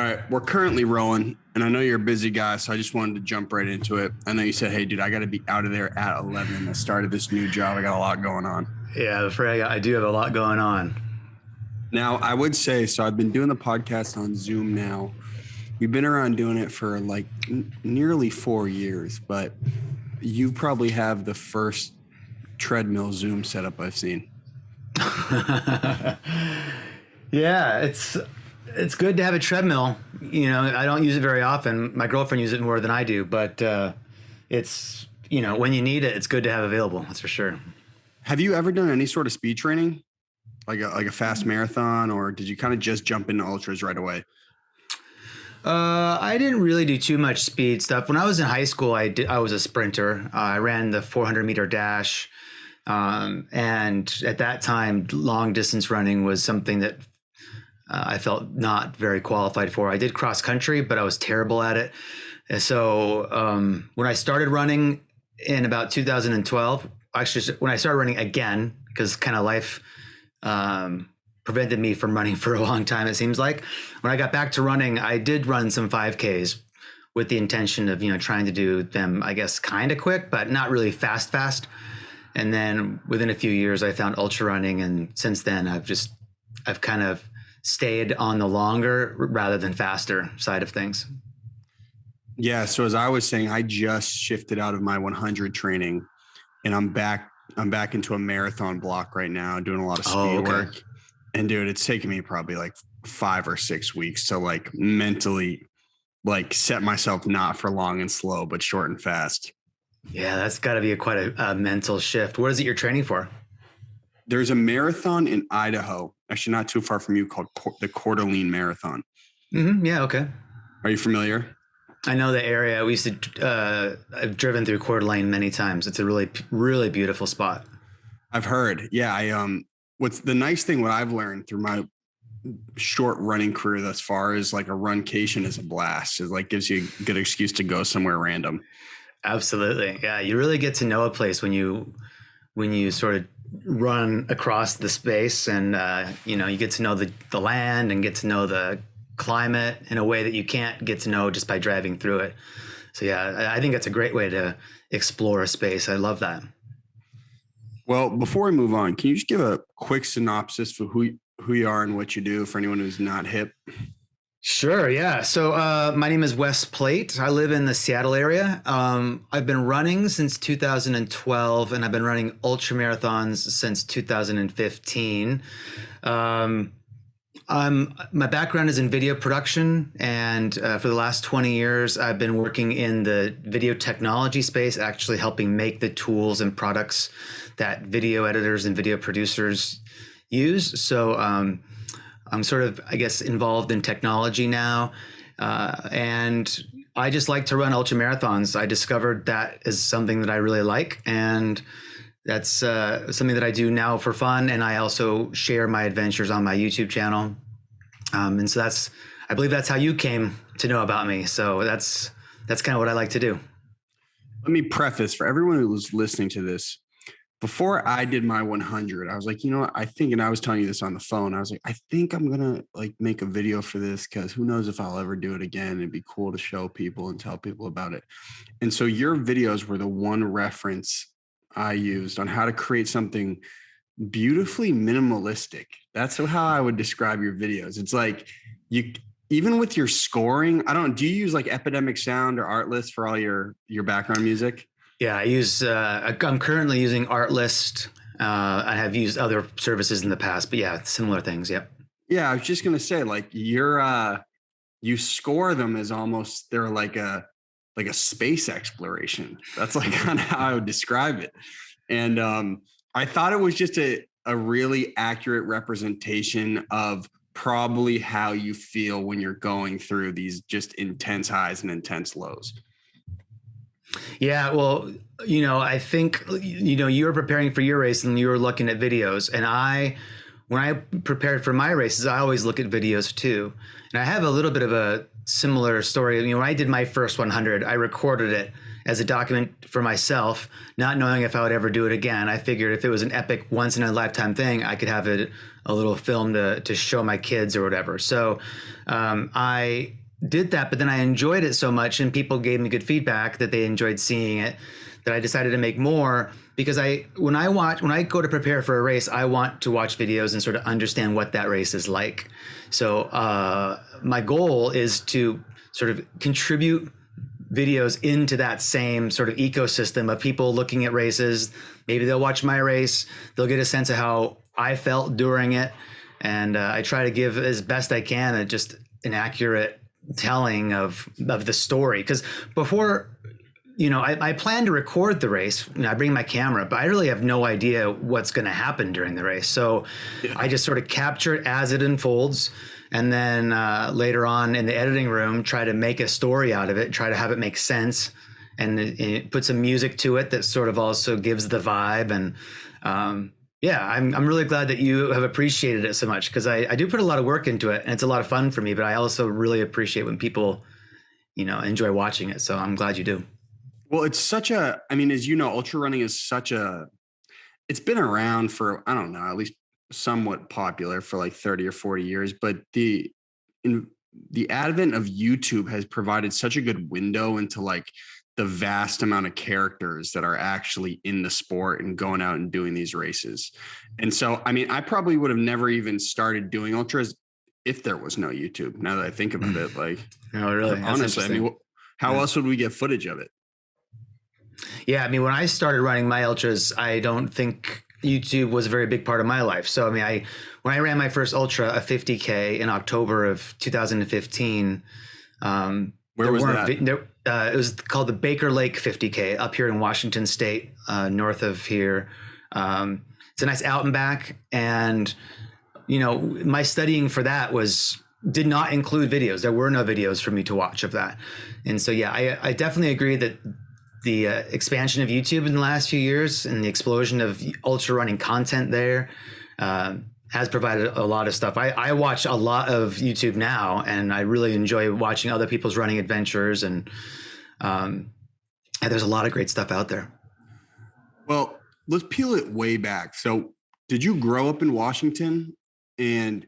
All right, we're currently rolling, and I know you're a busy guy, so I just wanted to jump right into it. I know you said, hey, dude, I got to be out of there at 11. I started this new job. I got a lot going on. Yeah, I'm afraid I do have a lot going on. Now, I would say, so I've been doing the podcast on Zoom now. We've been around doing it for like nearly 4 years, but you probably have the first treadmill Zoom setup I've seen. Yeah, it's good to have a treadmill. You know, I don't use it very often. My girlfriend uses it more than I do, but it's, you know, when you need it, it's good to have available. That's for sure. Have you ever done any sort of speed training, like a fast marathon, or did you kind of just jump into ultras right away? I didn't really do too much speed stuff. When I was in high school, I was a sprinter. I ran the 400-meter dash. And at that time, long distance running was something that I felt not very qualified for. I did cross country, but I was terrible at it. And so when I started running in about 2012, actually when I started running again, because kind of life prevented me from running for a long time, it seems like. When I got back to running, I did run some 5Ks with the intention of, you know, trying to do them, I guess, kind of quick, but not really fast. And then within a few years, I found ultra running. And since then, I've kind of stayed on the longer rather than faster side of things. Yeah. So as I was saying, I just shifted out of my 100 training and I'm back into a marathon block right now, doing a lot of speed work. And dude, it's taken me probably like 5 or 6 weeks to like mentally like set myself not for long and slow, but short and fast. Yeah, that's got to be quite a mental shift. What is it you're training for? There's a marathon in Idaho, actually not too far from you, called the Cocodona Marathon. Mm-hmm. Yeah, okay. Are you familiar? I know the area. We used to, I've driven through Coeur d'Alene many times. It's a really, really beautiful spot. I've heard. Yeah. What's the nice thing, what I've learned through my short running career thus far is like a runcation is a blast. It like gives you a good excuse to go somewhere random. Absolutely. Yeah. You really get to know a place when you sort of run across the space and, you know, you get to know the land and get to know the climate in a way that you can't get to know just by driving through it. So yeah, I think that's a great way to explore a space. I love that. Well, before we move on, can you just give a quick synopsis for who you are and what you do for anyone who's not hip? Sure. Yeah. So my name is Wes Plate. I live in the Seattle area. I've been running since 2012 and I've been running ultra marathons since 2015. My background is in video production, and for the last 20 years, I've been working in the video technology space, actually helping make the tools and products that video editors and video producers use. So I'm sort of, I guess, involved in technology now, and I just like to run ultra marathons. I discovered that is something that I really like, and that's something that I do now for fun. And I also share my adventures on my YouTube channel. And so I believe that's how you came to know about me. So that's kind of what I like to do. Let me preface for everyone who was listening to this. Before I did my 100, I was like, you know what, I think, and I was telling you this on the phone, I was like, I think I'm going to like make a video for this because who knows if I'll ever do it again. It'd be cool to show people and tell people about it. And so your videos were the one reference I used on how to create something beautifully minimalistic. That's how I would describe your videos. It's like you, even with your scoring, do you use like Epidemic Sound or Artlist for all your background music? Yeah, I'm currently using Artlist. I have used other services in the past, but yeah, similar things. Yep. Yeah. I was just going to say like you score them as almost, they're like a space exploration. That's like kind of how I would describe it. And I thought it was just a really accurate representation of probably how you feel when you're going through these just intense highs and intense lows. Yeah, well, you know, I think, you know, you were preparing for your race and you were looking at videos. And when I prepared for my races, I always look at videos too. And I have a little bit of a similar story. You know, when I did my first 100, I recorded it as a document for myself, not knowing if I would ever do it again. I figured if it was an epic once in a lifetime thing, I could have it a little film to show my kids or whatever. So I did that, but then I enjoyed it so much and people gave me good feedback that they enjoyed seeing it, that I decided to make more, because when I go to prepare for a race, I want to watch videos and sort of understand what that race is like. So my goal is to sort of contribute videos into that same sort of ecosystem of people looking at races. Maybe they'll watch my race, they'll get a sense of how I felt during it. And I try to give as best I can just an accurate telling of the story. Because before, I plan to record the race. I bring my camera, but I really have no idea what's going to happen during the race. So I just sort of capture it as it unfolds. And then later on in the editing room, try to make a story out of it, try to have it make sense, and put some music to it that sort of also gives the vibe. And I'm really glad that you have appreciated it so much, because I do put a lot of work into it and it's a lot of fun for me, but I also really appreciate when people, enjoy watching it. So I'm glad you do. Well, it's such as you know, ultra running is it's been around for, I don't know, at least somewhat popular for like 30 or 40 years, but the advent of YouTube has provided such a good window into like the vast amount of characters that are actually in the sport and going out and doing these races. And so, I probably would have never even started doing ultras if there was no YouTube. Now that I think about it, like, no, really, honestly, how else would we get footage of it? Yeah. When I started running my ultras, I don't think YouTube was a very big part of my life. So, when I ran my first ultra, a 50K in October of 2015, where was that? It was called the Baker Lake 50K up here in Washington State, north of here. It's a nice out and back. And, my studying for that did not include videos. There were no videos for me to watch of that. And so, yeah, I definitely agree that the expansion of YouTube in the last few years and the explosion of ultra running content there has provided a lot of stuff. I watch a lot of YouTube now, and I really enjoy watching other people's running adventures. And there's a lot of great stuff out there. Well, let's peel it way back. So did you grow up in Washington? And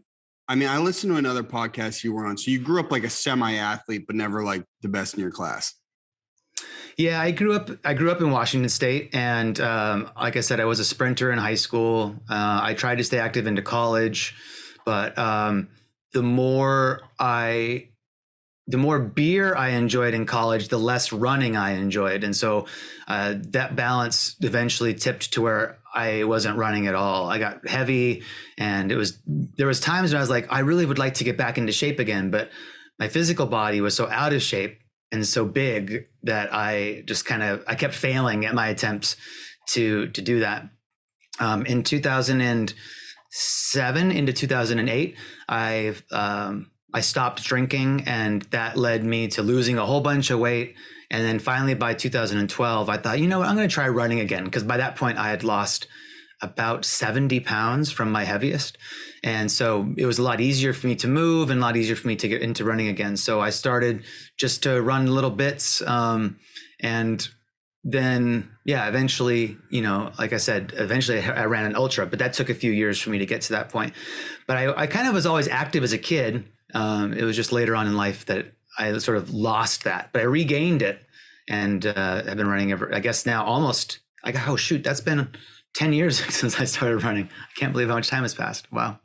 I listened to another podcast you were on. So you grew up like a semi-athlete, but never like the best in your class. Yeah, I grew up in Washington State, and like I said, I was a sprinter in high school. I tried to stay active into college, but the more beer I enjoyed in college, the less running I enjoyed, and so that balance eventually tipped to where I wasn't running at all. I got heavy, and there was times when I was like, I really would like to get back into shape again, but my physical body was so out of shape and so big that I just I kept failing at my attempts to do that. In 2007 into 2008, I stopped drinking, and that led me to losing a whole bunch of weight. And then finally by 2012, I thought, you know what, I'm going to try running again. Because by that point I had lost about 70 pounds from my heaviest. And so it was a lot easier for me to move and a lot easier for me to get into running again. So I started just to run little bits. And then, eventually, like I said, I ran an ultra, but that took a few years for me to get to that point. But I kind of was always active as a kid. It was just later on in life that I sort of lost that, but I regained it, and I've been running ever, I guess now almost, that's been 10 years since I started running. I can't believe how much time has passed. Wow.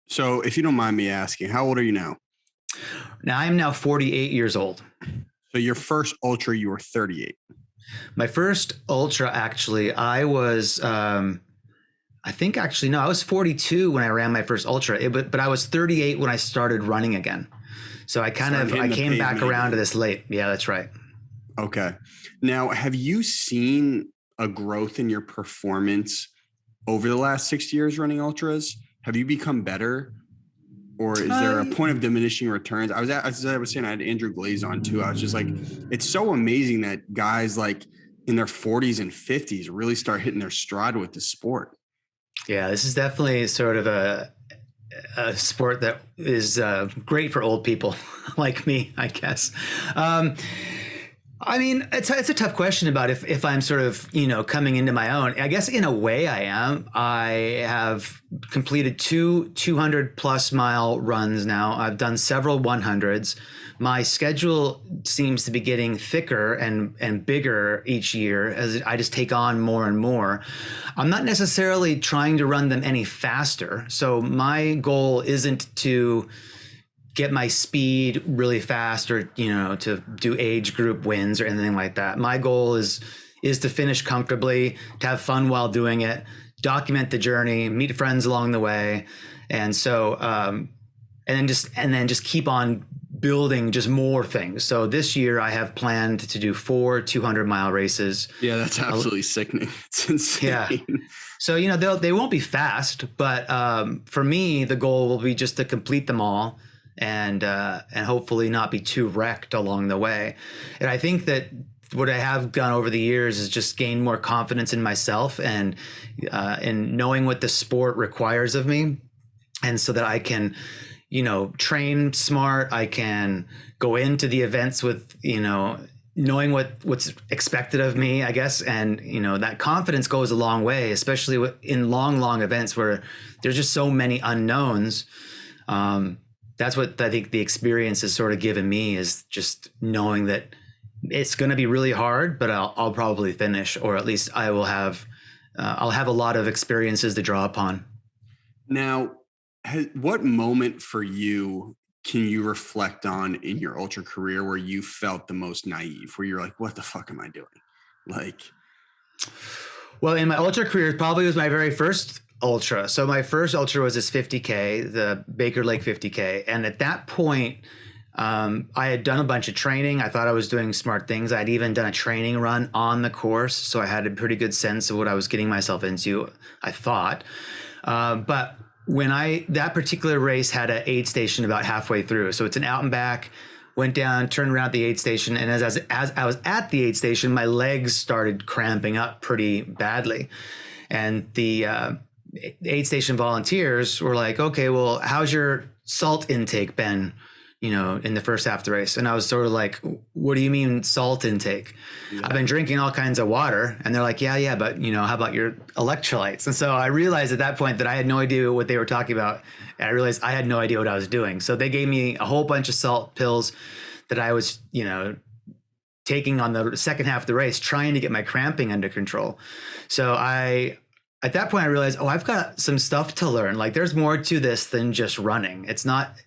So if you don't mind me asking, how old are you now? Now I'm now 48 years old. So your first ultra, you were 38. My first ultra, actually, I was, I was 42 when I ran my first ultra, but I was 38 when I started running again. So I came back around to this late. Yeah, that's right. Okay. Now, have you seen a growth in your performance over the last 6 years running ultras? Have you become better, or is there a point of diminishing returns? As I was saying, I had Andrew Glaze on too. I was just like, it's so amazing that guys like in their 40s and 50s really start hitting their stride with the sport. Yeah, this is definitely sort of a sport that is great for old people like me, I guess. I mean, it's a tough question about if I'm sort of, coming into my own. I guess in a way I am. I have completed two 200 plus mile runs now. I've done several 100s. My schedule seems to be getting thicker and bigger each year as I just take on more and more. I'm not necessarily trying to run them any faster. So my goal isn't to get my speed really fast or, to do age group wins or anything like that. My goal is to finish comfortably, to have fun while doing it, document the journey, meet friends along the way. And so, and then just keep on building just more things. So this year I have planned to do 4 200-mile races. Yeah, that's absolutely sickening. It's insane. Yeah. So, they won't be fast, but for me, the goal will be just to complete them all and hopefully not be too wrecked along the way. And I think that what I have done over the years is just gain more confidence in myself and in knowing what the sport requires of me. And so that I can, train smart. I can go into the events with, knowing what's expected of me, I guess. And, that confidence goes a long way, especially in long events where there's just so many unknowns. That's what I think the experience has sort of given me, is just knowing that it's going to be really hard, but I'll probably finish, or at least I will have, I'll have a lot of experiences to draw upon. Now, what moment for you can you reflect on in your ultra career where you felt the most naive, where you're like, what the fuck am I doing? Like, well, in my ultra career, it probably was my very first ultra. So my first ultra was this 50K, the Baker Lake 50K. And at that point, I had done a bunch of training. I thought I was doing smart things. I'd even done a training run on the course. So I had a pretty good sense of what I was getting myself into, I thought. But when that particular race had an aid station about halfway through. So it's an out and back, went down, turned around at the aid station. And as I was at the aid station, my legs started cramping up pretty badly. And the aid station volunteers were like, okay, well, how's your salt intake been, in the first half of the race? And I was sort of like, what do you mean salt intake? Yeah. I've been drinking all kinds of water. And they're like, yeah, but how about your electrolytes? And so I realized at that point that I had no idea what they were talking about. And I realized I had no idea what I was doing. So they gave me a whole bunch of salt pills that I was, taking on the second half of the race, trying to get my cramping under control. So at that point I realized, I've got some stuff to learn. Like, there's more to this than just running. It's not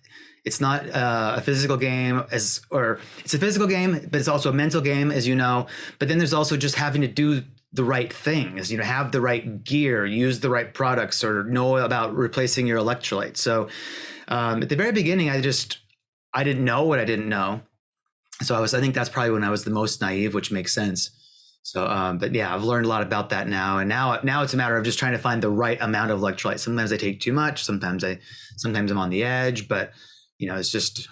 a physical game, it's a physical game, but it's also a mental game, as you know. But then there's also just having to do the right things, have the right gear, use the right products, or know about replacing your electrolytes. So at the very beginning, I didn't know what I didn't know. So I think that's probably when I was the most naive, which makes sense. So, but yeah, I've learned a lot about that now. And now it's a matter of just trying to find the right amount of electrolytes. Sometimes I take too much. Sometimes I'm on the edge, but it's just,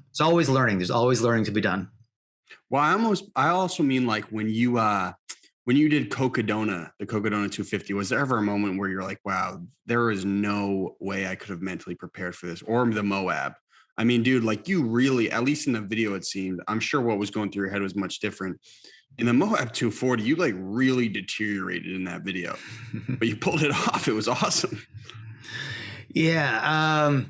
it's always learning. There's always learning to be done. Well, I also mean, like, when you did Cocodona, the Cocodona 250, was there ever a moment where you're like, wow, there is no way I could have mentally prepared for this? Or the Moab? I mean, dude, like, you really, at least in the video, it seemed, I'm sure what was going through your head was much different. In the Moab 240, you like really deteriorated in that video, but you pulled it off. It was awesome. Yeah.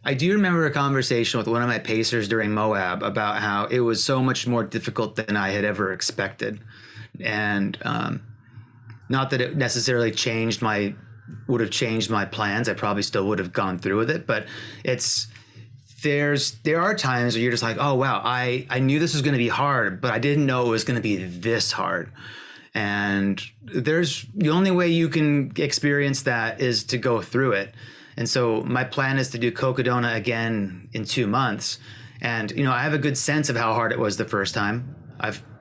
I do remember a conversation with one of my pacers during Moab about how it was so much more difficult than I had ever expected. And not that it necessarily would have changed my plans. I probably still would have gone through with it, but there are times where you're just like, oh, wow, I knew this was going to be hard, but I didn't know it was going to be this hard. And the only way you can experience that is to go through it. And so my plan is to do Cocodona again in 2 months. And, I have a good sense of how hard it was the first time.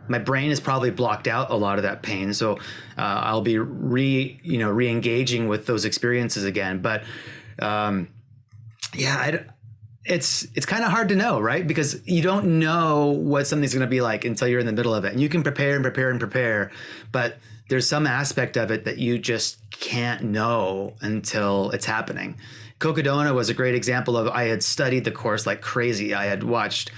My brain is probably blocked out a lot of that pain. So I'll be re-engaging with those experiences again. But it's kind of hard to know, right? Because you don't know what something's going to be like until you're in the middle of it. And you can prepare, but there's some aspect of it that you just can't know until it's happening. Cocodona was a great example of, I had studied the course like crazy. I had watched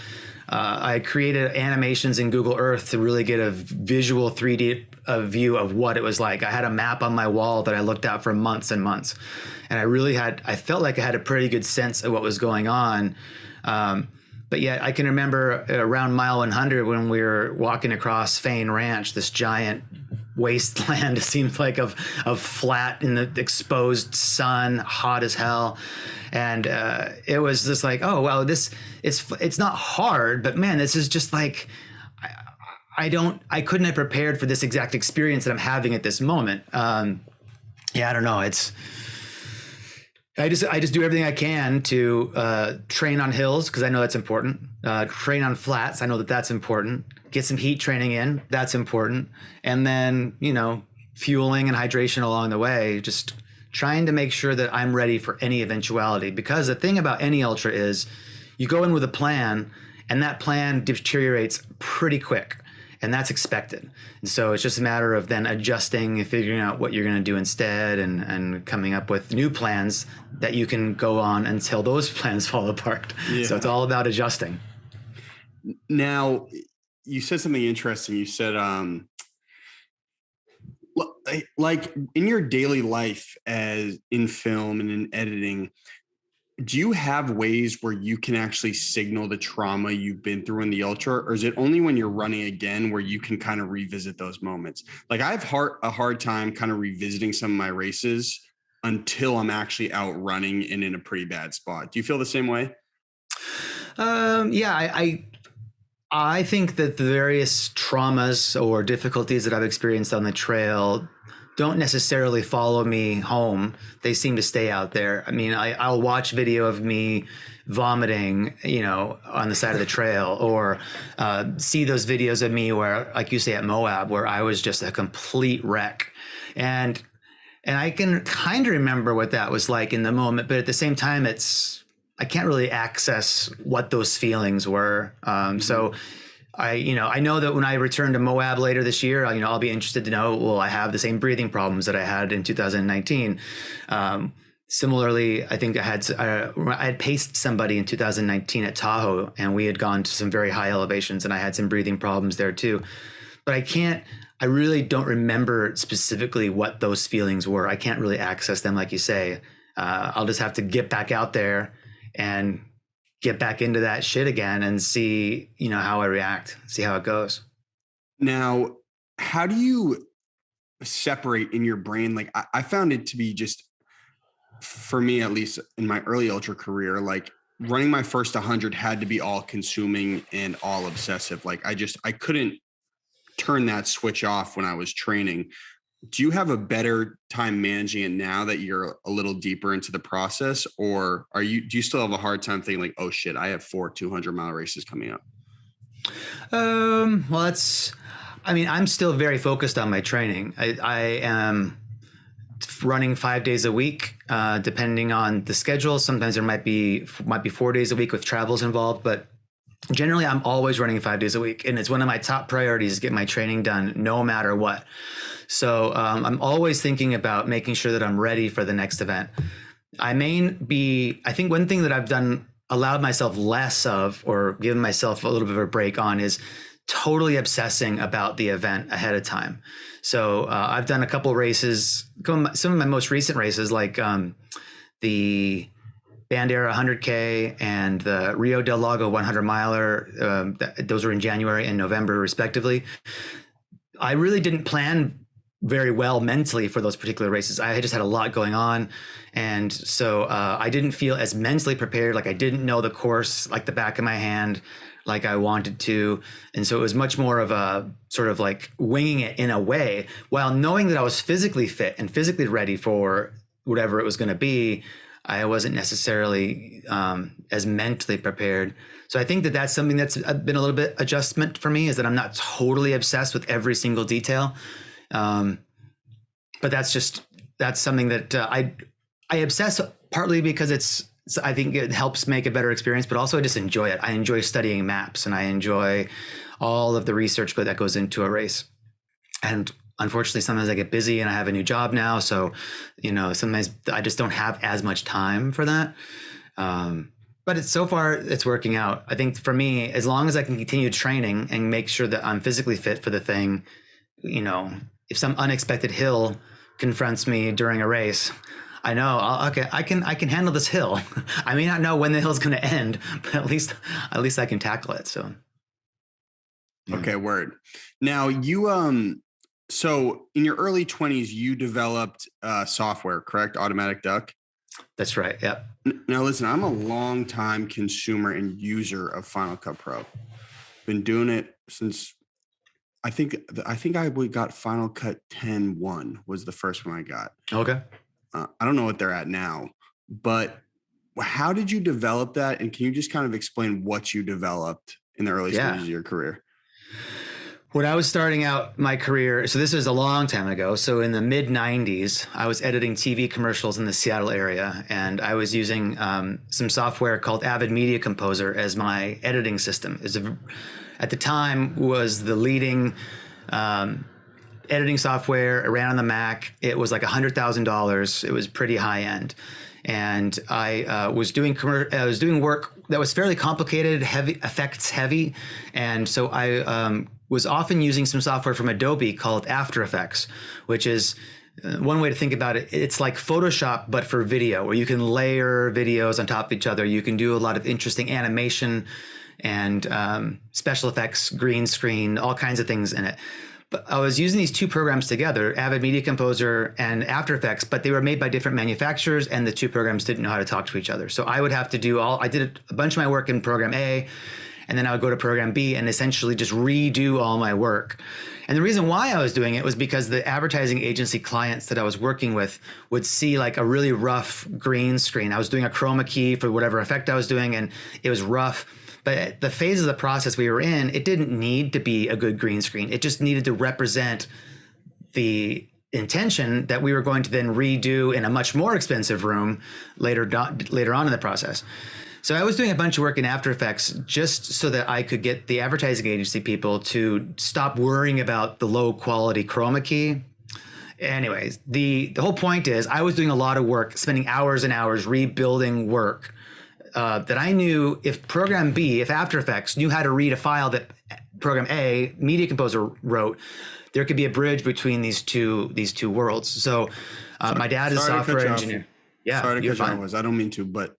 I created animations in Google Earth to really get a visual 3D view of what it was like. I had a map on my wall that I looked at for months and months. And I felt like I had a pretty good sense of what was going on. But yet I can remember around mile 100 when we were walking across Fain Ranch, this giant wasteland, it seems like, of flat in the exposed sun, hot as hell. And it was just like, oh, well, it's not hard, but man, this is just like, I couldn't have prepared for this exact experience that I'm having at this moment. I don't know. I just do everything I can to train on hills, because I know that's important. Train on flats. I know that that's important. Get some heat training in. That's important. And then, fueling and hydration along the way, just trying to make sure that I'm ready for any eventuality. Because the thing about any ultra is you go in with a plan, and that plan deteriorates pretty quick. And that's expected. And so it's just a matter of then adjusting and figuring out what you're going to do instead, and coming up with new plans that you can go on until those plans fall apart. Yeah. So it's all about adjusting. Now, you said something interesting. You said, like in your daily life as in film and in editing, do you have ways where you can actually signal the trauma you've been through in the ultra, or is it only when you're running again where you can kind of revisit those moments? Like I have a hard time kind of revisiting some of my races until I'm actually out running and in a pretty bad spot. Do you feel the same way? Yeah, I think that the various traumas or difficulties that I've experienced on the trail don't necessarily follow me home. They seem to stay out there. I mean, I'll watch video of me vomiting, on the side of the trail, or see those videos of me where, like you say, at Moab, where I was just a complete wreck. And I can kind of remember what that was like in the moment, but at the same time, I can't really access what those feelings were. So I know that when I return to Moab later this year, I'll be interested to know, will I have the same breathing problems that I had in 2019? Similarly, I think I had paced somebody in 2019 at Tahoe, and we had gone to some very high elevations, and I had some breathing problems there too. But I really don't remember specifically what those feelings were. I can't really access them, like you say. I'll just have to get back out there and get back into that shit again and see, how I react, see how it goes. Now, how do you separate in your brain? Like I found it to be just, for me, at least in my early ultra career, like running my first 100 had to be all consuming and all obsessive. Like I couldn't turn that switch off when I was training. Do you have a better time managing it now that you're a little deeper into the process, or do you still have a hard time thinking like, oh shit, I have 4 200-mile races coming up? Well, I'm still very focused on my training. I am running 5 days a week, depending on the schedule. Sometimes there might be 4 days a week with travels involved, but generally I'm always running 5 days a week. And it's one of my top priorities to get my training done no matter what. So I'm always thinking about making sure that I'm ready for the next event. I think one thing that I've allowed myself less of, or given myself a little bit of a break on, is totally obsessing about the event ahead of time. So I've done a couple races, some of my most recent races, like the Bandera 100K and the Rio del Lago 100 miler. Those were in January and November, respectively. I really didn't plan very well mentally for those particular races. I just had a lot going on. And so I didn't feel as mentally prepared. Like I didn't know the course like the back of my hand, like I wanted to. And so it was much more of a sort of like winging it in a way, while knowing that I was physically fit and physically ready for whatever it was going to be. I wasn't necessarily as mentally prepared. So I think that that's something that's been a little bit adjustment for me, is that I'm not totally obsessed with every single detail. But that's something that I obsess, partly because I think it helps make a better experience, but also I just enjoy it. I enjoy studying maps, and I enjoy all of the research that goes into a race. And unfortunately, sometimes I get busy and I have a new job now. So, sometimes I just don't have as much time for that. But it's so far it's working out. I think for me, as long as I can continue training and make sure that I'm physically fit for the thing, you know, if some unexpected hill confronts me during a race, I know, okay, I can handle this hill. I may not know when the hill's going to end, but at least I can tackle it. So, yeah. Okay, word. Now so in your early 20s, you developed software, correct? Automatic Duck. That's right. Yep. Now listen, I'm a long time consumer and user of Final Cut Pro. Been doing it since I think we got Final Cut 10.1 was the first one I got. Okay. I don't know what they're at now, but how did you develop that? And can you just kind of explain what you developed in the early stages of your career? When I was starting out my career, so this was a long time ago. So in the mid 90s, I was editing TV commercials in the Seattle area, and I was using some software called Avid Media Composer as my editing system. At the time was the leading editing software. It ran on the Mac. It was like $100,000. It was pretty high end. And I was doing work that was fairly complicated, heavy effects heavy. And so I was often using some software from Adobe called After Effects, which is one way to think about it. It's like Photoshop, but for video, where you can layer videos on top of each other. You can do a lot of interesting animation and special effects, green screen, all kinds of things in it. But I was using these two programs together, Avid Media Composer and After Effects, but they were made by different manufacturers, and the two programs didn't know how to talk to each other. So I would have to I did a bunch of my work in program A, and then I would go to program B and essentially just redo all my work. And the reason why I was doing it was because the advertising agency clients that I was working with would see like a really rough green screen. I was doing a chroma key for whatever effect I was doing, and it was rough. But at the phase of the process we were in, it didn't need to be a good green screen. It just needed to represent the intention that we were going to then redo in a much more expensive room later on in the process. So I was doing a bunch of work in After Effects just so that I could get the advertising agency people to stop worrying about the low quality chroma key. Anyways, the whole point is I was doing a lot of work, spending hours and hours rebuilding work that I knew if After Effects knew how to read a file that program A, Media Composer, wrote, there could be a bridge between these two worlds. So my dad is a software engineer. Yeah, sorry to cut you off. I don't mean to, but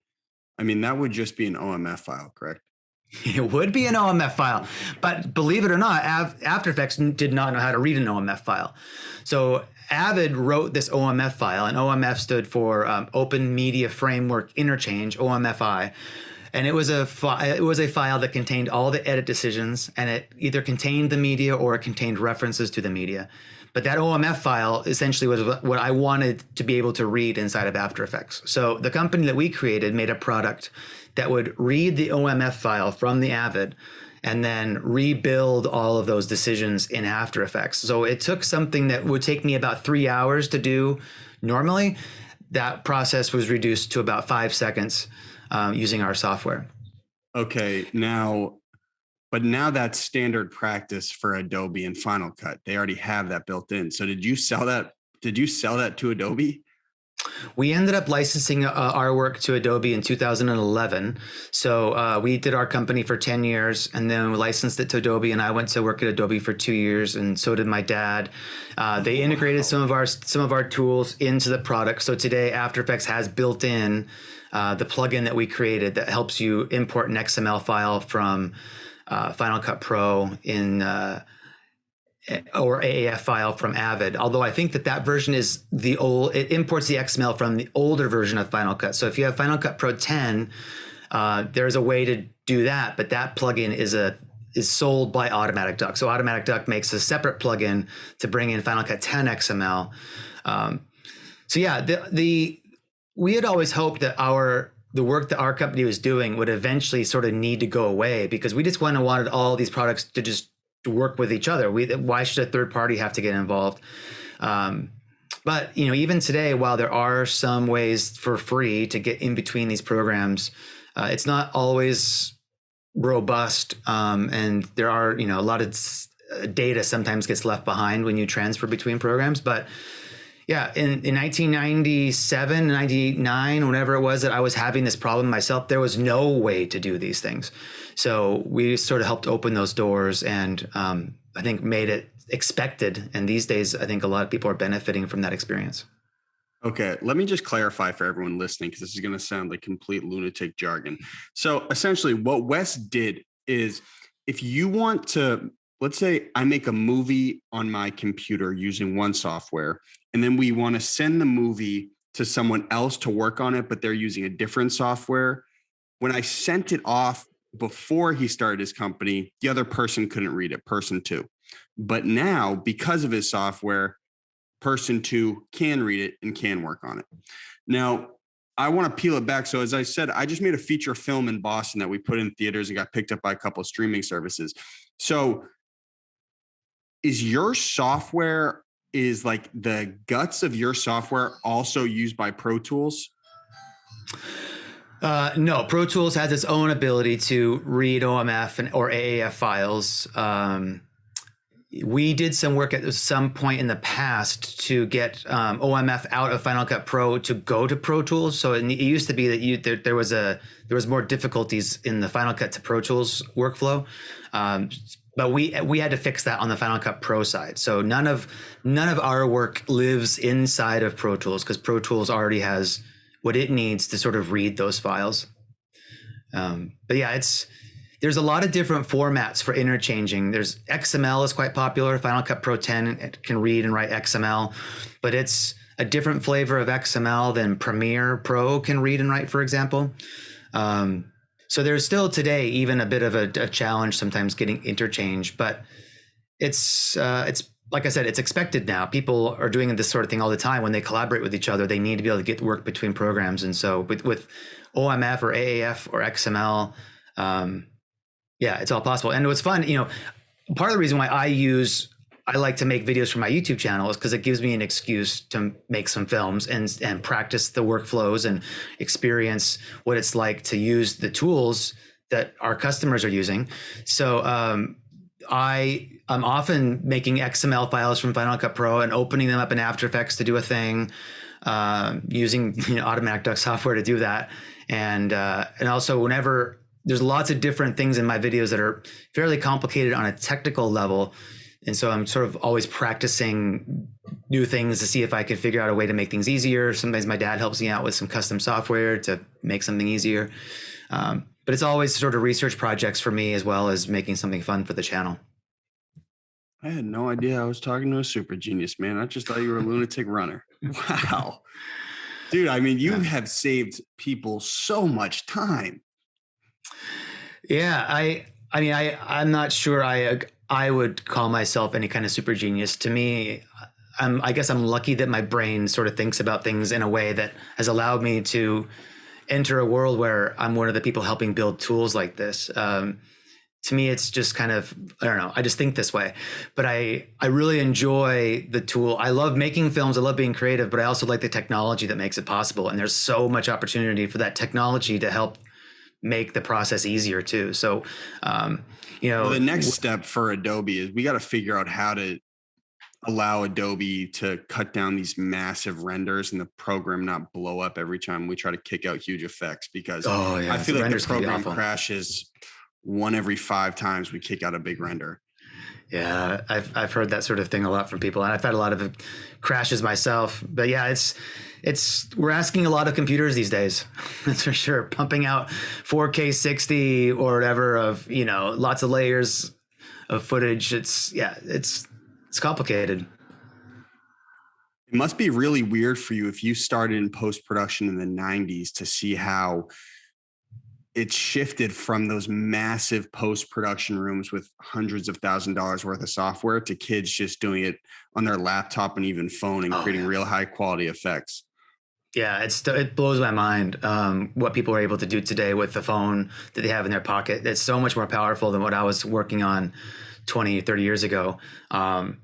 I mean, that would just be an OMF file, correct? It would be an OMF file, but believe it or not, After Effects did not know how to read an OMF file. So Avid wrote this OMF file, and OMF stood for Open Media Framework Interchange, OMFI. And it was a file that contained all the edit decisions, and it either contained the media or it contained references to the media. But that OMF file essentially was what I wanted to be able to read inside of After Effects. So the company that we created made a product that would read the OMF file from the Avid and then rebuild all of those decisions in After Effects. So it took something that would take me about 3 hours to do normally. That process was reduced to about 5 seconds using our software. Okay, now that's standard practice for Adobe and Final Cut. They already have that built in. So did you sell that to Adobe? We ended up licensing our work to Adobe in 2011. So we did our company for 10 years and then we licensed it to Adobe, and I went to work at Adobe for 2 years, and so did my dad. They integrated some of our tools into the product. So today After Effects has built in the plugin that we created that helps you import an XML file from Final Cut Pro or AAF file from Avid. Although I think that version is it imports the XML from the older version of Final Cut. So if you have Final Cut Pro 10, there's a way to do that, but that plugin is sold by Automatic Duck. So Automatic Duck makes a separate plugin to bring in Final Cut 10 XML. So yeah, we had always hoped that the work that our company was doing would eventually sort of need to go away, because we just wanted all these products to just work with each other. Why should a third party have to get involved? But even today, while there are some ways for free to get in between these programs, it's not always robust, and there are a lot of data sometimes gets left behind when you transfer between programs. But Yeah, in 1997, 99, whenever it was that I was having this problem myself, there was no way to do these things. So we sort of helped open those doors and I think made it expected. And these days, I think a lot of people are benefiting from that experience. Okay, let me just clarify for everyone listening, because this is going to sound like complete lunatic jargon. So essentially, what Wes did is if you want to, let's say I make a movie on my computer using one software, and then we want to send the movie to someone else to work on it, but they're using a different software. When I sent it off before he started his company, the other person couldn't read it, person two. But now, because of his software, person two can read it and can work on it. Now, I want to peel it back. So as I said, I just made a feature film in Boston that we put in theaters and got picked up by a couple of streaming services. So is your software, is like the guts of your software also used by Pro Tools? No, Pro Tools has its own ability to read OMF or AAF files. We did some work at some point in the past to get OMF out of Final Cut Pro to go to Pro Tools. So it used to be that there was more difficulties in the Final Cut to Pro Tools workflow, but we had to fix that on the Final Cut Pro side. So none of our work lives inside of Pro Tools because Pro Tools already has what it needs to sort of read those files. But yeah, there's a lot of different formats for interchanging. There's XML is quite popular. Final Cut Pro 10 can read and write XML, but it's a different flavor of XML than Premiere Pro can read and write, for example. So there's still today even a bit of a challenge sometimes getting interchange, but it's like I said, it's expected now. People are doing this sort of thing all the time. When they collaborate with each other, they need to be able to get work between programs. And so with OMF or AAF or XML, yeah, it's all possible. And what's fun, part of the reason why I like to make videos for my YouTube channel is because it gives me an excuse to make some films and practice the workflows and experience what it's like to use the tools that our customers are using. So I'm often making XML files from Final Cut Pro and opening them up in After Effects to do a thing, using Automatic Duck software to do that. And also whenever there's lots of different things in my videos that are fairly complicated on a technical level. And so I'm sort of always practicing new things to see if I can figure out a way to make things easier. Sometimes my dad helps me out with some custom software to make something easier. But it's always sort of research projects for me as well as making something fun for the channel. I had no idea I was talking to a super genius, man. I just thought you were a lunatic runner. Wow. Dude, I mean, you have saved people so much time. Yeah, I'm not sure I would call myself any kind of super genius. To me, I guess I'm lucky that my brain sort of thinks about things in a way that has allowed me to enter a world where I'm one of the people helping build tools like this. To me, it's just kind of, I don't know, I just think this way. But I really enjoy the tool. I love making films. I love being creative, but I also like the technology that makes it possible. And there's so much opportunity for that technology to help make the process easier too. So, well, the next step for Adobe is we got to figure out how to allow Adobe to cut down these massive renders and the program not blow up every time we try to kick out huge effects, because I feel like the program crashes one every 5 times we kick out a big render. Yeah, I've heard that sort of thing a lot from people, and I've had a lot of crashes myself. But yeah, we're asking a lot of computers these days. That's for sure. Pumping out 4K 60 or whatever of lots of layers of footage. It's complicated. It must be really weird for you if you started in post-production in the 90s to see how it shifted from those massive post-production rooms with hundreds of $1,000s worth of software to kids just doing it on their laptop and even phone and creating real high quality effects. Yeah, it blows my mind what people are able to do today with the phone that they have in their pocket. It's so much more powerful than what I was working on 20, 30 years ago. And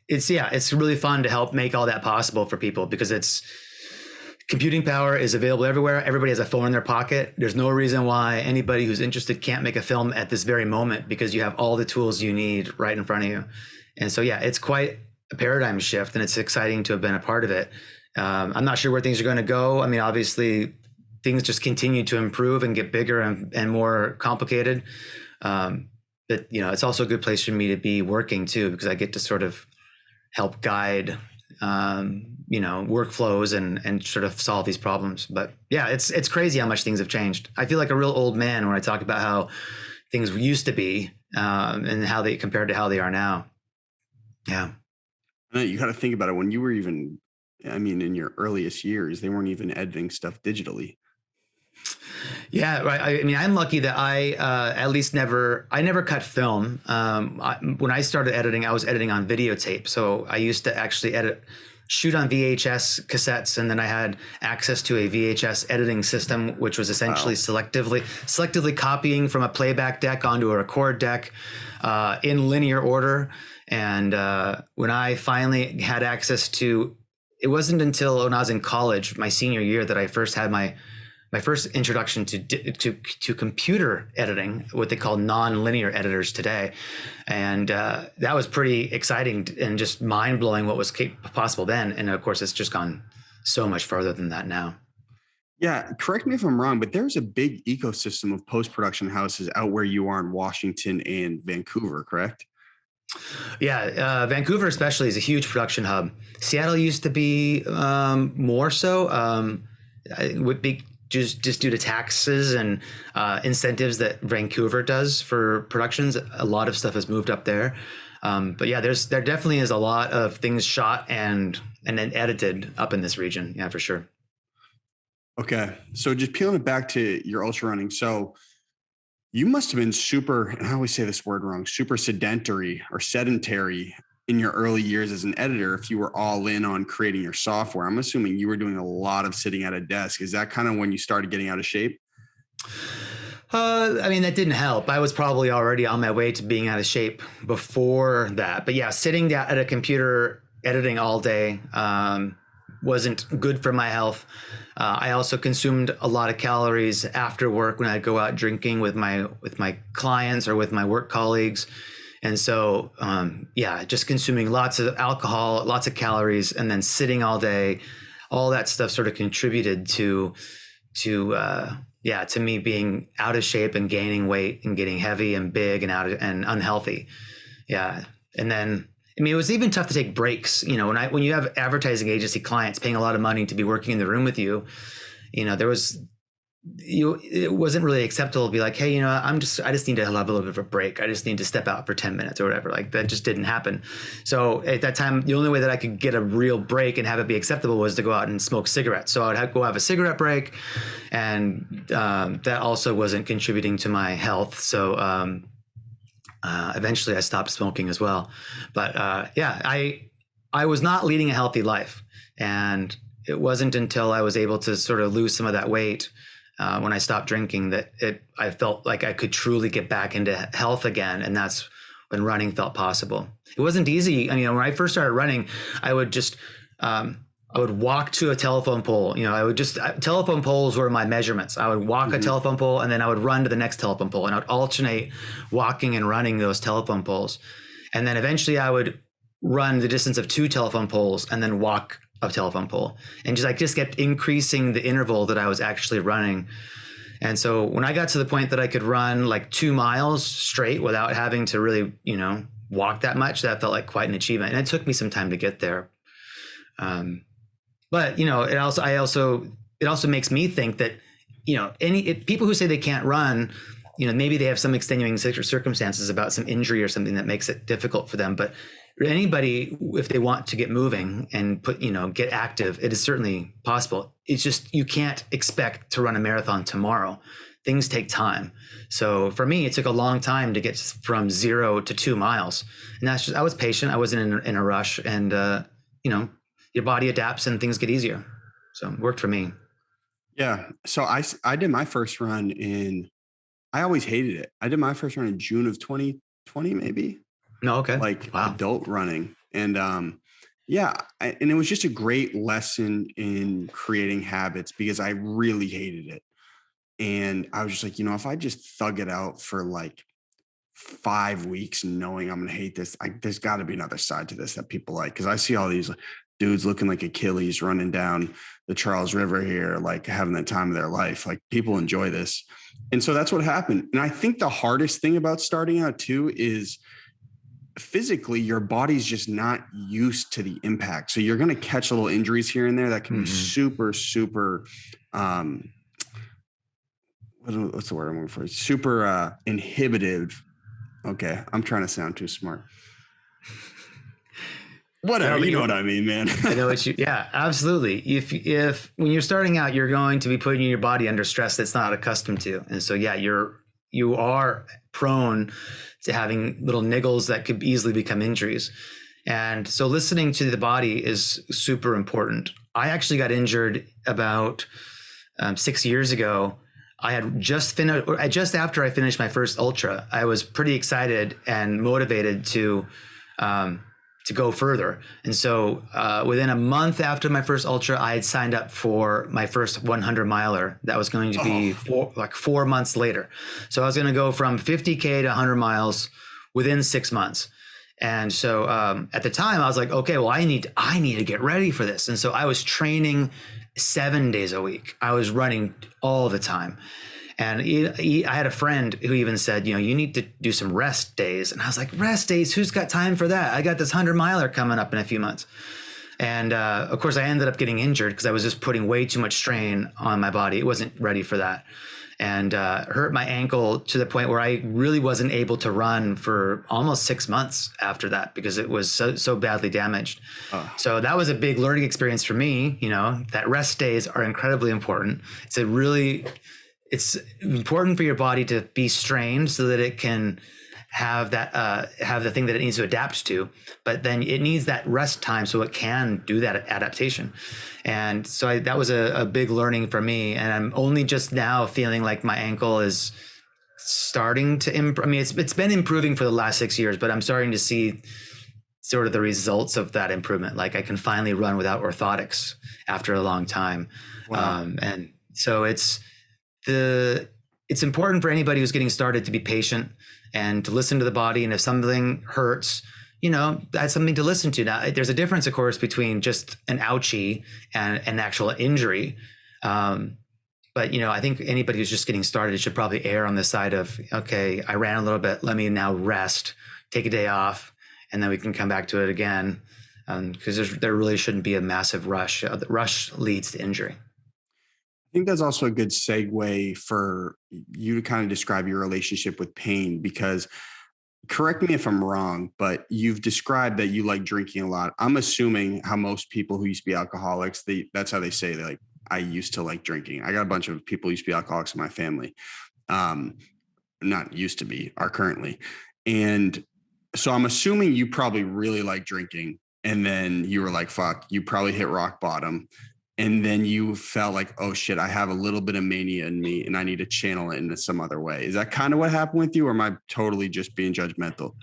it's really fun to help make all that possible for people, because computing power is available everywhere. Everybody has a phone in their pocket. There's no reason why anybody who's interested can't make a film at this very moment, because you have all the tools you need right in front of you. And so, yeah, it's quite a paradigm shift, and it's exciting to have been a part of it. I'm not sure where things are going to go. I mean, obviously, things just continue to improve and get bigger and more complicated. But it's also a good place for me to be working too, because I get to sort of help guide, workflows and sort of solve these problems. But yeah, it's crazy how much things have changed. I feel like a real old man when I talk about how things used to be, and how they compared to how they are now. Yeah. You got to think about it when you were even, I mean, in your earliest years, they weren't even editing stuff digitally. Yeah, right. I mean, I'm lucky that I at least I never cut film. When I started editing, I was editing on videotape. So I used to actually shoot on VHS cassettes, and then I had access to a VHS editing system, which was essentially selectively copying from a playback deck onto a record deck, in linear order. And when I finally had access to, it wasn't until when I was in college, my senior year, that I first had my first introduction to computer editing, what they call non-linear editors today. And that was pretty exciting and just mind blowing what was possible then. And of course, it's just gone so much further than that now. Yeah, correct me if I'm wrong, but there's a big ecosystem of post-production houses out where you are in Washington and Vancouver, correct? Yeah, Vancouver especially is a huge production hub. Seattle used to be more so. It would be just due to taxes and incentives that Vancouver does for productions. A lot of stuff has moved up there. But yeah, there definitely is a lot of things shot and then edited up in this region. Yeah, for sure. Okay, so just peeling it back to your ultra running. So you must have been super, and I always say this word wrong, super sedentary in your early years as an editor. If you were all in on creating your software, I'm assuming you were doing a lot of sitting at a desk. Is that kind of when you started getting out of shape? I mean, that didn't help. I was probably already on my way to being out of shape before that. But yeah, sitting down at a computer editing all day wasn't good for my health. I also consumed a lot of calories after work when I'd go out drinking with my clients or with my work colleagues. And so, just consuming lots of alcohol, lots of calories, and then sitting all day, all that stuff sort of contributed to me being out of shape and gaining weight and getting heavy and big and unhealthy. Yeah. And then, I mean, it was even tough to take breaks. When you have advertising agency clients paying a lot of money to be working in the room with you, it wasn't really acceptable to be like, hey, I just need to have a little bit of a break. I just need to step out for 10 minutes or whatever. Like that just didn't happen. So at that time, the only way that I could get a real break and have it be acceptable was to go out and smoke cigarettes. So I'd go have a cigarette break, and that also wasn't contributing to my health. So eventually I stopped smoking as well. But I was not leading a healthy life. And it wasn't until I was able to sort of lose some of that weight when I stopped drinking that I felt like I could truly get back into health again. And that's when running felt possible. It wasn't easy. I mean, when I first started running, I would just, I would walk to a telephone pole. Telephone poles were my measurements. I would walk a telephone pole, and then I would run to the next telephone pole, and I would alternate walking and running those telephone poles. And then eventually I would run the distance of 2 telephone poles and then walk a telephone pole, and just kept increasing the interval that I was actually running. And so when I got to the point that I could run like 2 miles straight without having to really, walk that much, that felt like quite an achievement. And it took me some time to get there. But it also makes me think that, people who say they can't run, maybe they have some extenuating circumstances about some injury or something that makes it difficult for them. But anybody, if they want to get moving and get active, it is certainly possible. It's just, you can't expect to run a marathon tomorrow. Things take time. So for me, it took a long time to get from 0 to 2 miles. And I was patient. I wasn't in a rush, and, your body adapts and things get easier. So it worked for me. Yeah. So I did my first run I always hated it. I did my first run in June of 2020, maybe. No, okay. Like wow. Adult running. And and it was just a great lesson in creating habits, because I really hated it. And I was just like, if I just thug it out for like 5 weeks knowing I'm going to hate this. There's got to be another side to this that people like. Cause I see all these dudes looking like Achilles running down the Charles River here, like having the time of their life. Like people enjoy this. And so that's what happened. And I think the hardest thing about starting out too is physically your body's just not used to the impact. So you're going to catch little injuries here and there that can be super, super, what's the word I'm looking for? Super inhibitive. Okay. I'm trying to sound too smart. Whatever, you know what I mean, man. I know what yeah, absolutely. If when you're starting out, you're going to be putting your body under stress that's not accustomed to. And so, yeah, you are prone to having little niggles that could easily become injuries. And so listening to the body is super important. I actually got injured about 6 years ago. I had just finished, just after I finished my first ultra, I was pretty excited and motivated to go further. And so within a month after my first ultra, I had signed up for my first 100 miler. That was going to be 4 months later. So I was going to go from 50K to 100 miles within 6 months. And so at the time I was like, okay, well, I need to get ready for this. And so I was training 7 days a week. I was running all the time. And I had a friend who even said, you need to do some rest days. And I was like, rest days? Who's got time for that? I got this 100 miler coming up in a few months. And of course, I ended up getting injured because I was just putting way too much strain on my body. It wasn't ready for that. And hurt my ankle to the point where I really wasn't able to run for almost 6 months after that because it was so badly damaged. So that was a big learning experience for me. That rest days are incredibly important. It's important for your body to be strained so that it can have the thing that it needs to adapt to, but then it needs that rest time so it can do that adaptation. And so that was a big learning for me. And I'm only just now feeling like my ankle is starting to improve. I mean, it's been improving for the last 6 years, but I'm starting to see sort of the results of that improvement. Like I can finally run without orthotics after a long time. Wow. And so it's important for anybody who's getting started to be patient and to listen to the body. And if something hurts, that's something to listen to. Now, there's a difference, of course, between just an ouchie and an actual injury. But, I think anybody who's just getting started should probably err on the side of, okay, I ran a little bit. Let me now rest, take a day off, and then we can come back to it again. Because there really shouldn't be a massive rush. The rush leads to injury. I think that's also a good segue for you to kind of describe your relationship with pain, because correct me if I'm wrong, but you've described that you like drinking a lot. I'm assuming how most people who used to be alcoholics, that's how they say they like, I used to like drinking. I got a bunch of people who used to be alcoholics in my family. Not used to be, are currently. And so I'm assuming you probably really like drinking. And then you were like, fuck, you probably hit rock bottom. And then you felt like, oh shit, I have a little bit of mania in me and I need to channel it into some other way. Is that kind of what happened with you, or am I totally just being judgmental?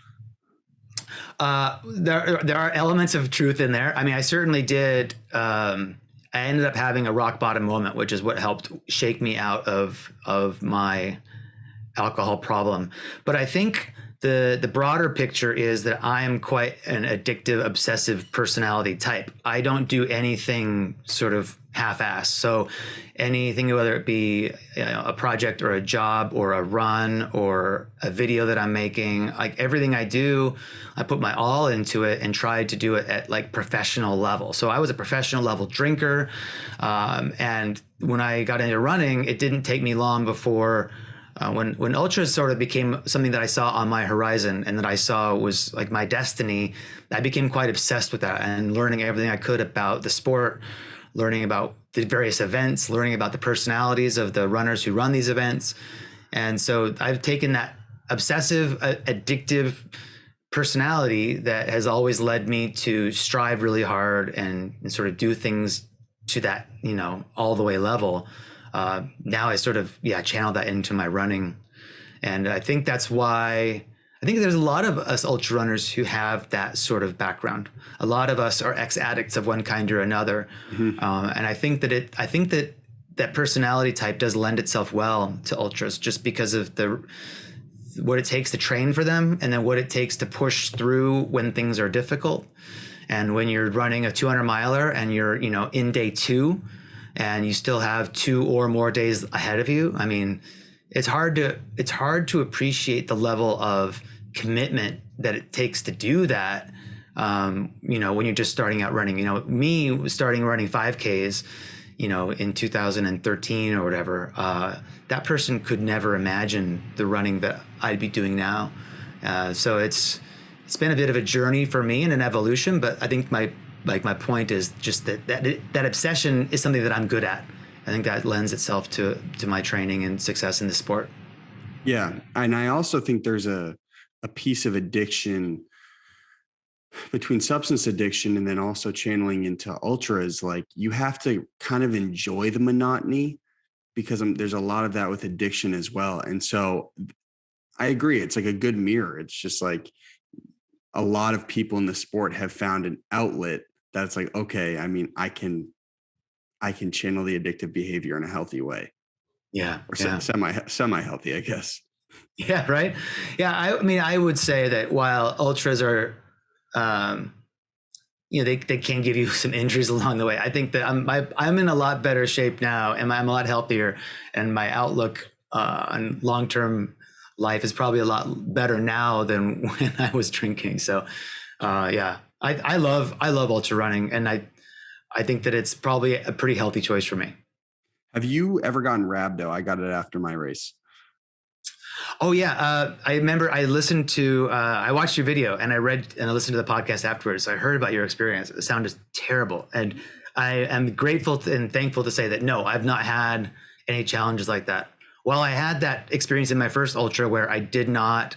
There are elements of truth in there. I mean, I certainly did. I ended up having a rock bottom moment, which is what helped shake me out of my alcohol problem. But I think the broader picture is that I am quite an addictive, obsessive personality type. I don't do anything sort of half-assed. So anything, whether it be a project or a job or a run or a video that I'm making, like everything I do, I put my all into it and try to do it at like professional level. So I was a professional level drinker. And when I got into running, it didn't take me long before when ultras sort of became something that I saw on my horizon and that I saw was like my destiny, I became quite obsessed with that and learning everything I could about the sport, learning about the various events, learning about the personalities of the runners who run these events. And so I've taken that obsessive, addictive personality that has always led me to strive really hard and sort of do things to that, all the way level. Now I sort of, channel that into my running. And I think that's why I think there's a lot of us ultra runners who have that sort of background. A lot of us are ex-addicts of one kind or another. Mm-hmm. And I think that personality type does lend itself well to ultras just because of what it takes to train for them, and then what it takes to push through when things are difficult. And when you're running a 200 miler and you're, in day 2 and you still have 2 or more days ahead of you, I mean, it's hard to appreciate the level of commitment that it takes to do that. When you're just starting out running, me starting running 5Ks, in 2013 or whatever, that person could never imagine the running that I'd be doing now. So it's been a bit of a journey for me and an evolution, but I think my point is just that obsession is something that I'm good at. I think that lends itself to my training and success in the sport. Yeah. And I also think there's a piece of addiction between substance addiction and then also channeling into ultras. Like, you have to kind of enjoy the monotony, because there's a lot of that with addiction as well. And so I agree. It's like a good mirror. It's just like a lot of people in the sport have found an outlet that's like, okay, I mean, I can channel the addictive behavior in a healthy way. Yeah. Or semi healthy, I guess. Yeah. Right. Yeah. I mean, I would say that while ultras are, they can give you some injuries along the way, I think that I'm in a lot better shape now, and I'm a lot healthier, and my outlook on long-term life is probably a lot better now than when I was drinking. So, yeah, I love ultra running, and I think that it's probably a pretty healthy choice for me. Have you ever gotten rhabdo? I got it after my race. Oh yeah. I remember I listened to, I watched your video and I read and I listened to the podcast afterwards. So I heard about your experience. It sounded terrible. And I am grateful and thankful to say that, no, I've not had any challenges like that. Well, I had that experience in my first ultra where I did not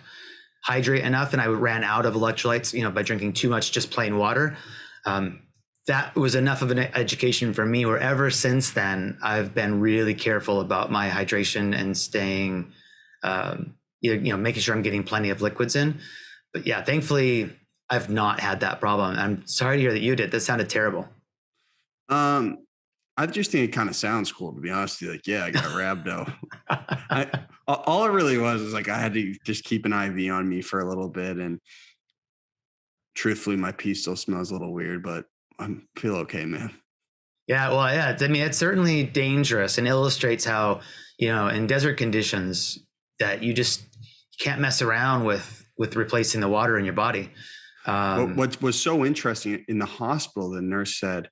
hydrate enough and I ran out of electrolytes, by drinking too much, just plain water. That was enough of an education for me, where ever since then, I've been really careful about my hydration and staying, making sure I'm getting plenty of liquids in. But yeah, thankfully I've not had that problem. I'm sorry to hear that you did. That sounded terrible. I just think it kind of sounds cool, to be honest with you. Like, yeah, I got rhabdo. All it really was like, I had to just keep an IV on me for a little bit. And truthfully, my pee still smells a little weird, but I feel okay, man. Yeah. Well, yeah, I mean, it's certainly dangerous and illustrates how, in desert conditions, that you can't mess around with replacing the water in your body. What was so interesting in the hospital, the nurse said,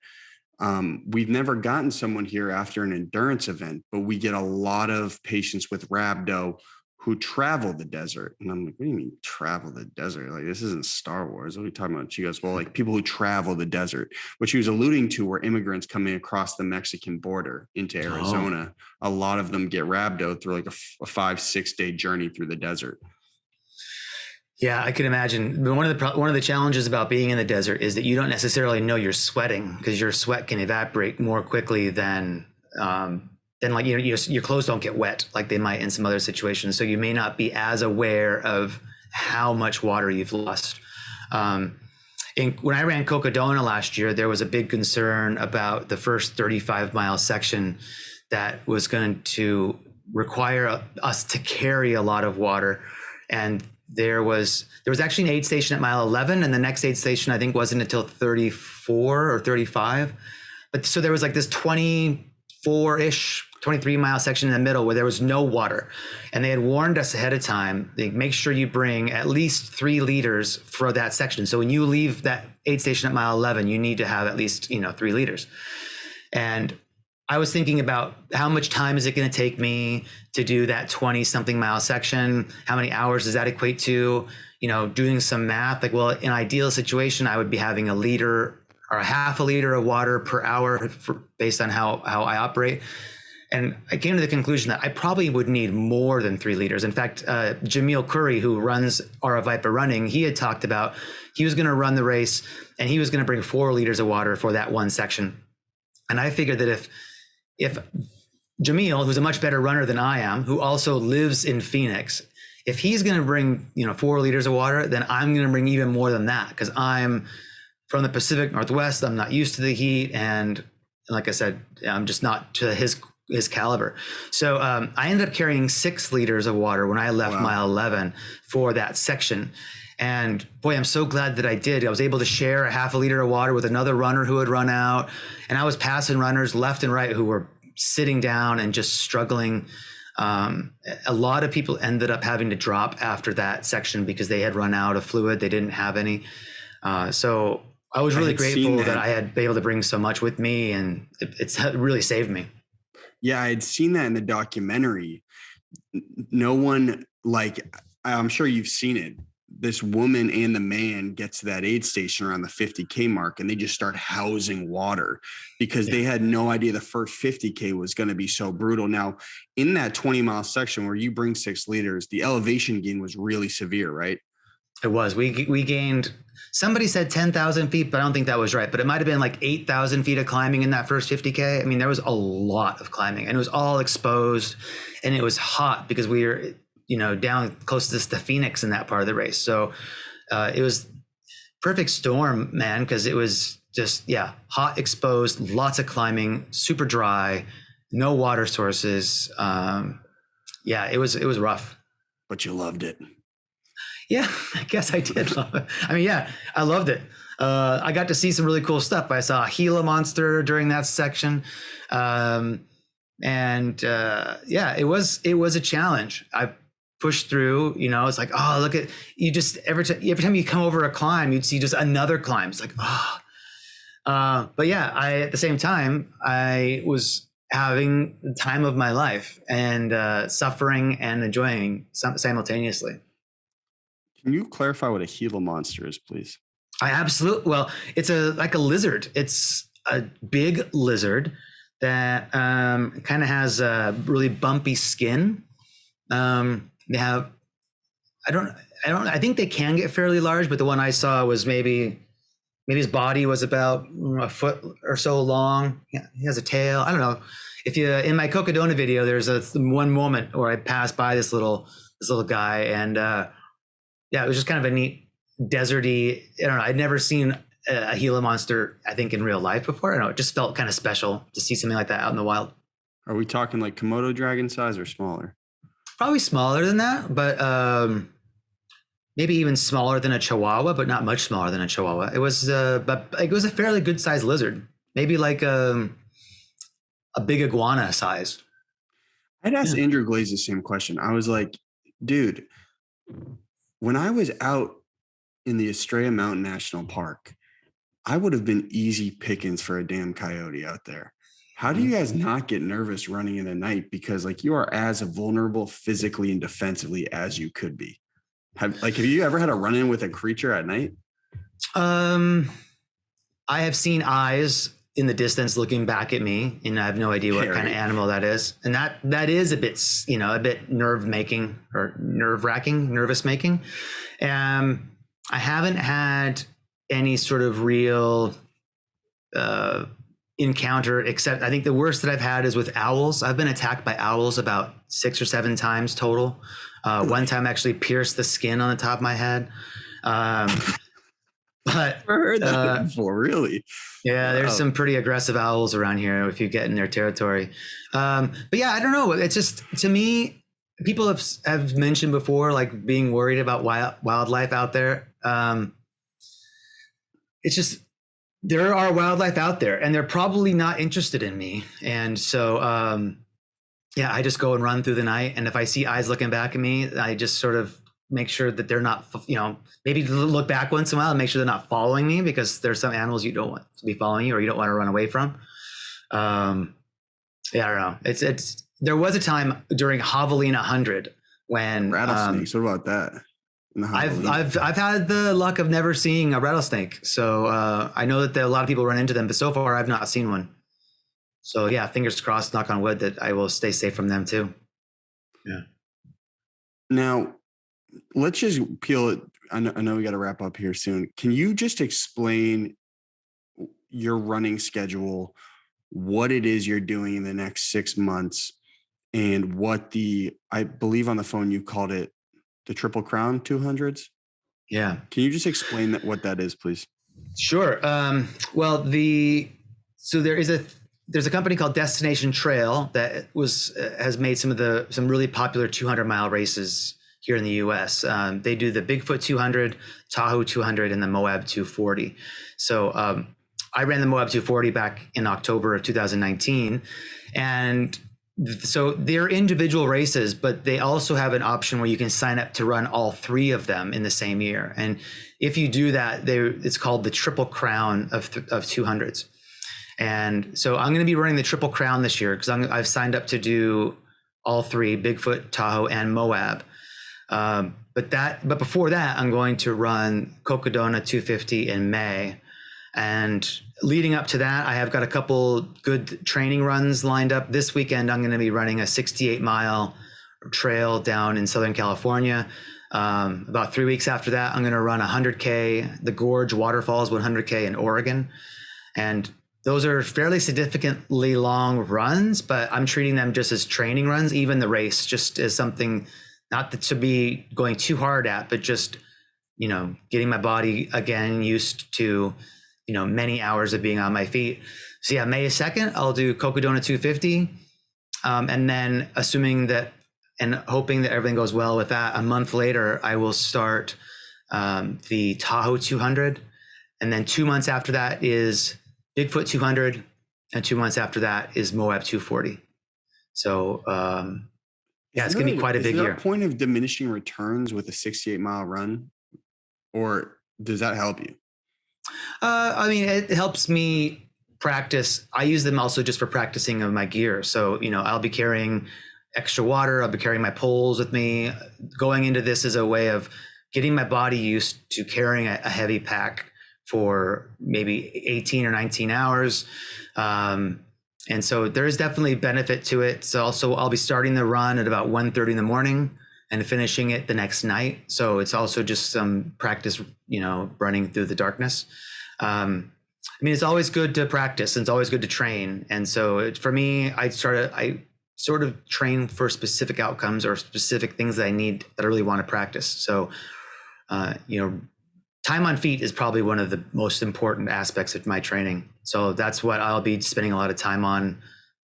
we've never gotten someone here after an endurance event, but we get a lot of patients with rhabdo who travel the desert. And I'm like, what do you mean travel the desert? Like, this isn't Star Wars. What are you talking about? She goes, well, like people who travel the desert. What she was alluding to were immigrants coming across the Mexican border into Arizona. Oh. A lot of them get rhabdo through like a 5-6 day journey through the desert. Yeah, I can imagine. But one of the challenges about being in the desert is that you don't necessarily know you're sweating, because your sweat can evaporate more quickly than like, your clothes don't get wet like they might in some other situations. So you may not be as aware of how much water you've lost. When I ran Cocodona last year, there was a big concern about the first 35-mile section that was going to require us to carry a lot of water. And there was actually an aid station at mile 11, and the next aid station I think wasn't until 34 or 35. But so there was like this 24-ish, 23-mile section in the middle where there was no water, and they had warned us ahead of time. They make sure you bring at least 3 liters for that section. So when you leave that aid station at mile 11, you need to have at least 3 liters. And I was thinking about how much time is it going to take me to do that 20-something mile section? How many hours does that equate to? Doing some math, like, well, in an ideal situation, I would be having a liter or a half a liter of water per hour based on how I operate. And I came to the conclusion that I probably would need more than 3 liters. In fact, Jamil Curry, who runs Aura Viper Running, he had talked about he was going to run the race and he was going to bring 4 liters of water for that one section. And I figured that if Jamil, who's a much better runner than I am, who also lives in Phoenix, if he's going to bring 4 liters of water, then I'm going to bring even more than that, because I'm from the Pacific Northwest. I'm not used to the heat, and like I said, I'm just not to his his caliber. So I ended up carrying 6 liters of water when I left mile 11 for that section. And boy, I'm so glad that I did. I was able to share a half a liter of water with another runner who had run out. And I was passing runners left and right who were sitting down and just struggling. A lot of people ended up having to drop after that section because they had run out of fluid. They didn't have any. So I was really grateful that I had been able to bring so much with me, and it's really saved me. Yeah, I had seen that in the documentary. No one, like, I'm sure you've seen it. This woman and the man gets to that aid station around the 50K mark, and they just start housing water because they had no idea the first 50K was going to be so brutal. Now, in that 20-mile section where you bring 6 liters, the elevation gain was really severe, right? It was. We gained, somebody said 10,000 feet, but I don't think that was right. But it might have been like 8,000 feet of climbing in that first 50K. I mean, there was a lot of climbing, and it was all exposed, and it was hot because we were, down closest to Phoenix in that part of the race. So it was perfect storm, man, because it was just, hot, exposed, lots of climbing, super dry, no water sources. It was rough. But you loved it. Yeah, I guess I did love it. I mean, I loved it. I got to see some really cool stuff. I saw a Gila monster during that section. It was a challenge. I pushed through, it's like, oh, look at you, just every time you come over a climb, you'd see just another climb. It's like, at the same time, I was having the time of my life and suffering and enjoying simultaneously. Can you clarify what a Gila monster is, please? Well, it's like a lizard. It's a big lizard that kind of has a really bumpy skin. They have, I think they can get fairly large, but the one I saw was maybe his body was about a foot or so long. Yeah, he has a tail. I don't know. In my Cocodona video, there's one moment where I passed by this little guy, and it was just kind of a neat deserty. I don't know. I'd never seen a Gila monster, I think, in real life before. I don't know. It just felt kind of special to see something like that out in the wild. Are we talking like Komodo dragon size or smaller? Probably smaller than that, but maybe even smaller than a Chihuahua, but not much smaller than a Chihuahua. It was, but it was a fairly good sized lizard, maybe like a big iguana size. I'd asked Andrew Glaze the same question. I was like, dude, when I was out in the Estrella Mountain National Park, I would have been easy pickings for a damn coyote out there. How do you guys not get nervous running in the night? Because like you are as vulnerable physically and defensively as you could be. Have you ever had a run-in with a creature at night? I have seen eyes in the distance looking back at me, and I have no idea what kind of animal that is. And that is a bit nerve-making or nerve-wracking, nervous-making. I haven't had any sort of real encounter, except I think the worst that I've had is with owls. I've been attacked by owls about 6 or 7 times total. One time actually pierced the skin on the top of my head. But I've heard that before, really. Yeah, there's some pretty aggressive owls around here if you get in their territory. But yeah, I don't know. It's just, to me, people have mentioned before, like being worried about wildlife out there. It's just, there are wildlife out there, and they're probably not interested in me. And so, I just go and run through the night. And if I see eyes looking back at me, I just sort of make sure that they're not, maybe look back once in a while and make sure they're not following me, because there's some animals you don't want to be following you, or you don't want to run away from. I don't know. There was a time during Javelina 100 when rattlesnakes. What about that? I've had the luck of never seeing a rattlesnake. So I know that a lot of people run into them, but so far I've not seen one. So yeah, fingers crossed, knock on wood, that I will stay safe from them too. Yeah. Now, let's just peel it. I know we got to wrap up here soon. Can you just explain your running schedule, what it is you're doing in the next 6 months, and what I believe on the phone you called it the Triple Crown 200s? Yeah. Can you just explain what that is, please? Sure. So there is there's a company called Destination Trail that has made some really popular 200-mile races here in the U.S. They do the Bigfoot 200, Tahoe 200, and the Moab 240. So I ran the Moab 240 back in October of 2019, and so they're individual races, but they also have an option where you can sign up to run all three of them in the same year. And if you do that, it's called the Triple Crown of 200s. And so I'm going to be running the Triple Crown this year because I've signed up to do all three: Bigfoot, Tahoe, and Moab. But before that, I'm going to run Cocodona 250 in May. And leading up to that, I have got a couple good training runs lined up. This weekend, I'm going to be running a 68-mile trail down in Southern California. About 3 weeks after that, I'm going to run 100K, the Gorge Waterfalls 100K in Oregon. And those are fairly significantly long runs, but I'm treating them just as training runs, even the race just as something not to be going too hard at, but just, getting my body again used to, many hours of being on my feet. So yeah, May 2nd, I'll do Cocodona 250. And then assuming that and hoping that everything goes well with that, a month later, I will start the Tahoe 200. And then 2 months after that is Bigfoot 200. And 2 months after that is Moab 240. So it's going to be quite a big year. Is there a point of diminishing returns with a 68-mile run? Or does that help you? It helps me practice. I use them also just for practicing of my gear. So, I'll be carrying extra water. I'll be carrying my poles with me. Going into this as a way of getting my body used to carrying a heavy pack for maybe 18 or 19 hours. And so there is definitely benefit to it. So also I'll be starting the run at about 1:30 in the morning and finishing it the next night. So it's also just some practice, running through the darkness. It's always good to practice and it's always good to train. And so for me, I sort of train for specific outcomes or specific things that I need that I really want to practice. So, time on feet is probably one of the most important aspects of my training. So that's what I'll be spending a lot of time on,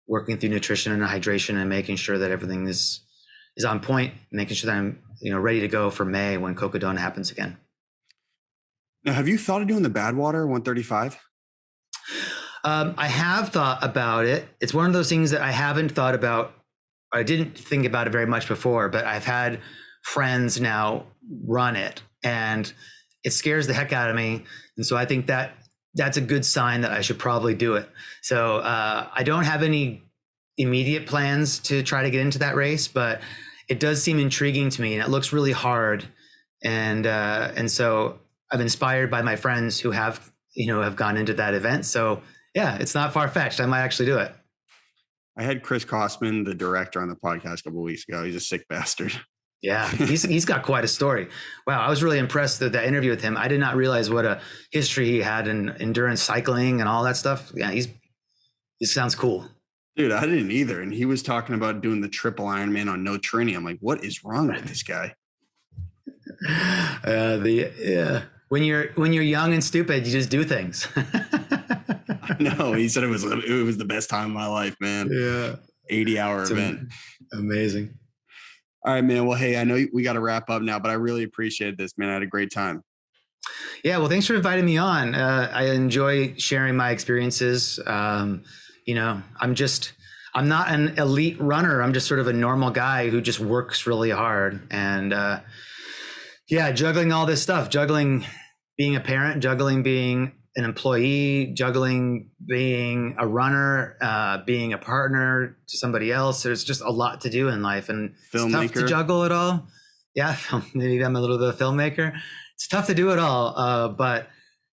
working through nutrition and hydration and making sure that everything is on point, making sure that I'm, ready to go for May when Cocodona happens again. Now, have you thought of doing the Badwater 135? I have thought about it. It's one of those things that I haven't thought about. I didn't think about it very much before, but I've had friends now run it and it scares the heck out of me. And so I think that's a good sign that I should probably do it. So I don't have any immediate plans to try to get into that race, but it does seem intriguing to me and it looks really hard. And so I'm inspired by my friends who have gone into that event. So yeah, it's not far-fetched. I might actually do it. I had Chris Kosman, the director, on the podcast a couple of weeks ago. He's a sick bastard. Yeah, he's got quite a story. Wow, I was really impressed with that interview with him. I did not realize what a history he had in endurance cycling and all that stuff. Yeah, he sounds cool. Dude, I didn't either. And he was talking about doing the triple Ironman on no training. I'm like, what is wrong with this guy? When you're young and stupid, you just do things. No, he said it was the best time of my life, man. Yeah. 80-hour event. Amazing. All right, man. Well, hey, I know we got to wrap up now, but I really appreciate this, man. I had a great time. Yeah. Well, thanks for inviting me on. I enjoy sharing my experiences. I'm not an elite runner. I'm just sort of a normal guy who just works really hard. And juggling all this stuff, juggling being a parent, juggling being an employee, juggling being a runner, being a partner to somebody else. There's just a lot to do in life, and it's tough to juggle it all. Yeah, maybe I'm a little bit of a filmmaker. It's tough to do it all, but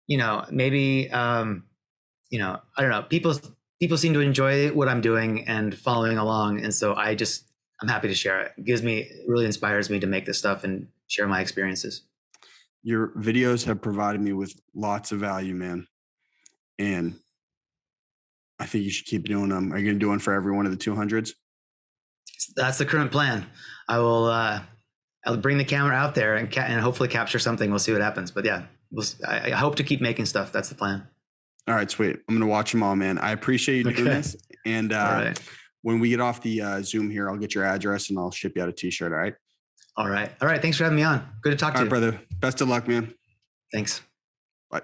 maybe I don't know. People seem to enjoy what I'm doing and following along, and so I'm happy to share it. It really inspires me to make this stuff and share my experiences. Your videos have provided me with lots of value, man. And I think you should keep doing them. Are you going to do one for every one of the 200s? That's the current plan. I'll bring the camera out there and hopefully capture something. We'll see what happens. But yeah, I hope to keep making stuff. That's the plan. All right, sweet. I'm gonna watch them all, man. I appreciate you doing this. And All right. when we get off the Zoom here, I'll get your address and I'll ship you out a t-shirt. All right. All right. All right. Thanks for having me on. Good to talk to All you. right, brother. Best of luck, man. Thanks. Bye.